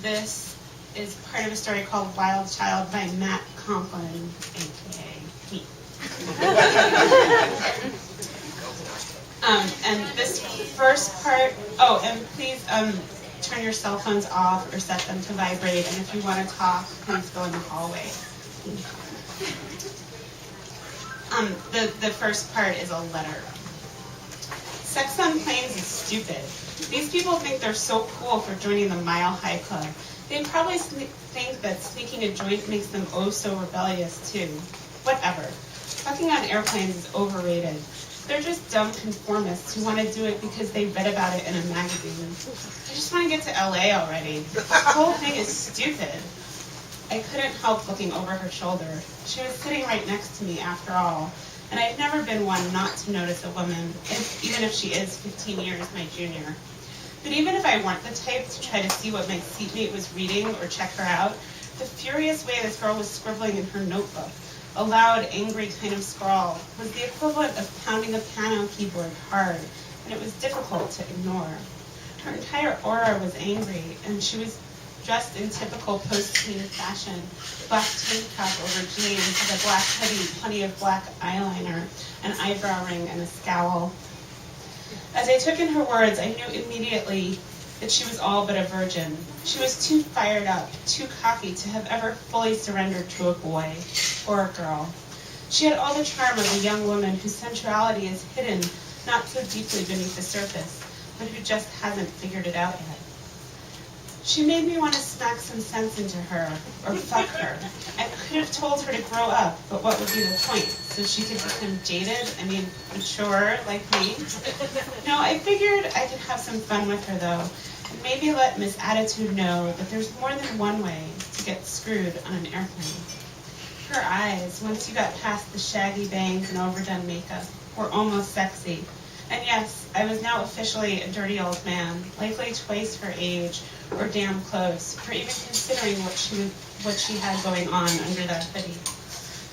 This is part of a story called Wild Child by Matt Conklin, a.k.a. me. And this first part, and please turn your cell phones off or set them to vibrate, and if you want to talk, please go in the hallway. The first part is a letter. Sex on planes is stupid. These people think they're so cool for joining the Mile High Club. They probably think that sneaking a joint makes them oh so rebellious too. Whatever. Fucking on airplanes is overrated. They're just dumb conformists who want to do it because they read about it in a magazine. I just want to get to LA already. The whole thing is stupid. I couldn't help looking over her shoulder. She was sitting right next to me after all, and I've never been one not to notice a woman, even if she is 15 years my junior. But even if I weren't the type to try to see what my seatmate was reading or check her out, the furious way this girl was scribbling in her notebook, a loud, angry kind of scrawl, was the equivalent of pounding a piano keyboard hard, and it was difficult to ignore. Her entire aura was angry, and she was dressed in typical post-teen fashion, black tank top over jeans with a black hoodie, plenty of black eyeliner, an eyebrow ring, and a scowl. As I took in her words, I knew immediately that she was all but a virgin. She was too fired up, too cocky to have ever fully surrendered to a boy or a girl. She had all the charm of a young woman whose sensuality is hidden not so deeply beneath the surface, but who just hasn't figured it out yet. She made me want to smack some sense into her, or fuck her. I could have told her to grow up, but what would be the point? So she could become jaded, mature, like me? No, I figured I could have some fun with her, though, and maybe let Miss Attitude know that there's more than one way to get screwed on an airplane. Her eyes, once you got past the shaggy bangs and overdone makeup, were almost sexy. And yes, I was now officially a dirty old man, likely twice her age, or damn close, for even considering what she had going on under that hoodie.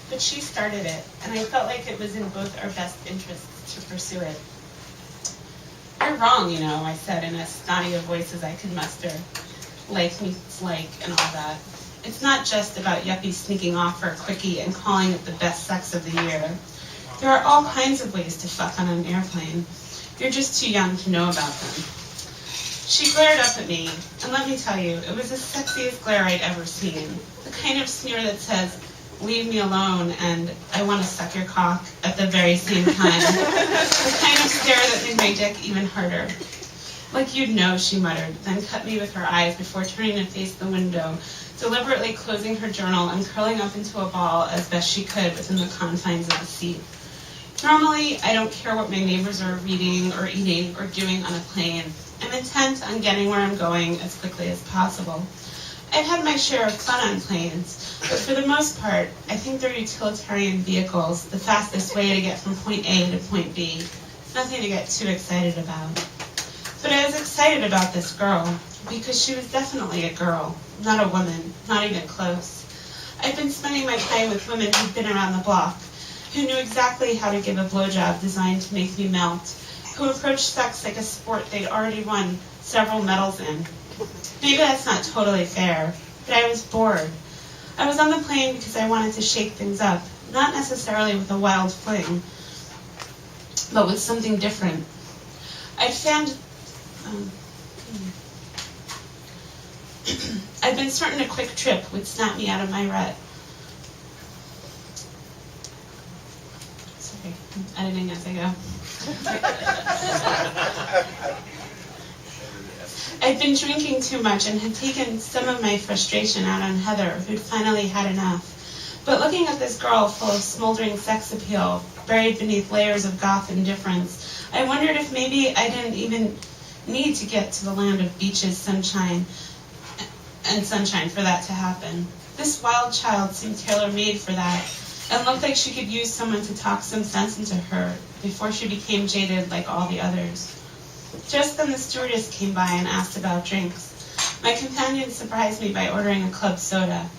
But she started it, and I felt like it was in both our best interests to pursue it. You're wrong, I said in as snotty a voice as I could muster. Like meets like and all that. It's not just about yuppies sneaking off for a quickie and calling it the best sex of the year. There are all kinds of ways to fuck on an airplane. You're just too young to know about them. She glared up at me, and let me tell you, it was the sexiest glare I'd ever seen. The kind of sneer that says, leave me alone, and I want to suck your cock at the very same time. The kind of stare that made my dick even harder. Like you'd know, she muttered, then cut me with her eyes before turning to face the window, deliberately closing her journal and curling up into a ball as best she could within the confines of the seat. Normally, I don't care what my neighbors are reading or eating or doing on a plane. I'm intent on getting where I'm going as quickly as possible. I've had my share of fun on planes, but for the most part, I think they're utilitarian vehicles, the fastest way to get from point A to point B. Nothing to get too excited about. But I was excited about this girl, because she was definitely a girl, not a woman, not even close. I'd been spending my time with women who'd been around the block, who knew exactly how to give a blowjob designed to make me melt, who approached sex like a sport they'd already won several medals in. Maybe that's not totally fair, but I was bored. I was on the plane because I wanted to shake things up, not necessarily with a wild fling, but with something different. I'd been certain a quick trip would snap me out of my rut. Sorry, I'm editing as I go. I'd been drinking too much and had taken some of my frustration out on Heather, who'd finally had enough. But looking at this girl full of smoldering sex appeal, buried beneath layers of goth indifference, I wondered if maybe I didn't even need to get to the land of beaches, sunshine for that to happen. This wild child seemed tailor-made for that, and looked like she could use someone to talk some sense into her before she became jaded like all the others. Just then the stewardess came by and asked about drinks. My companion surprised me by ordering a club soda.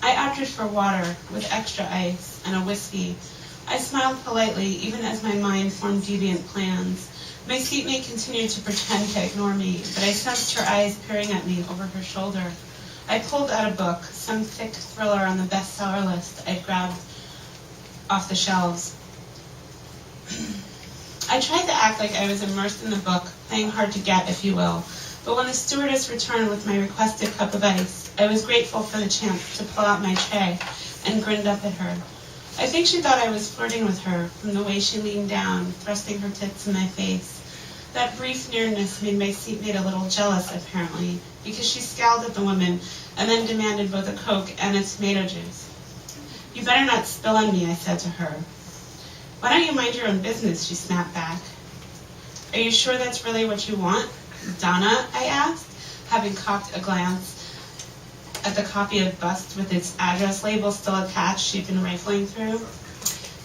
I opted for water with extra ice and a whiskey. I smiled politely, even as my mind formed deviant plans. My seatmate continued to pretend to ignore me, but I sensed her eyes peering at me over her shoulder. I pulled out a book, some thick thriller on the bestseller list I'd grabbed off the shelves. I tried to act like I was immersed in the book, playing hard to get, if you will, but when the stewardess returned with my requested cup of ice, I was grateful for the chance to pull out my tray and grinned up at her. I think she thought I was flirting with her from the way she leaned down, thrusting her tits in my face. That brief nearness made my seatmate a little jealous, apparently, because she scowled at the woman and then demanded both a Coke and a tomato juice. "You better not spill on me," I said to her. "Why don't you mind your own business?" she snapped back. "Are you sure that's really what you want, Donna?" I asked, having cocked a glance at the copy of Bust with its address label still attached she'd been rifling through.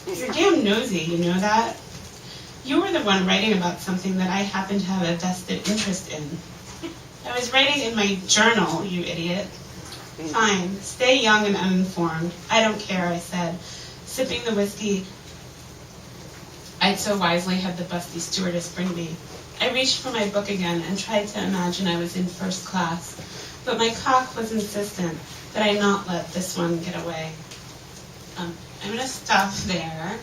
"You're damn nosy, you know that? You were the one writing about something that I happen to have a vested interest in." "I was writing in my journal, you idiot." "Fine, stay young and uninformed. I don't care," I said, sipping the whiskey I'd so wisely had the busty stewardess bring me. I reached for my book again and tried to imagine I was in first class, but my cock was insistent that I not let this one get away. I'm going to stop there.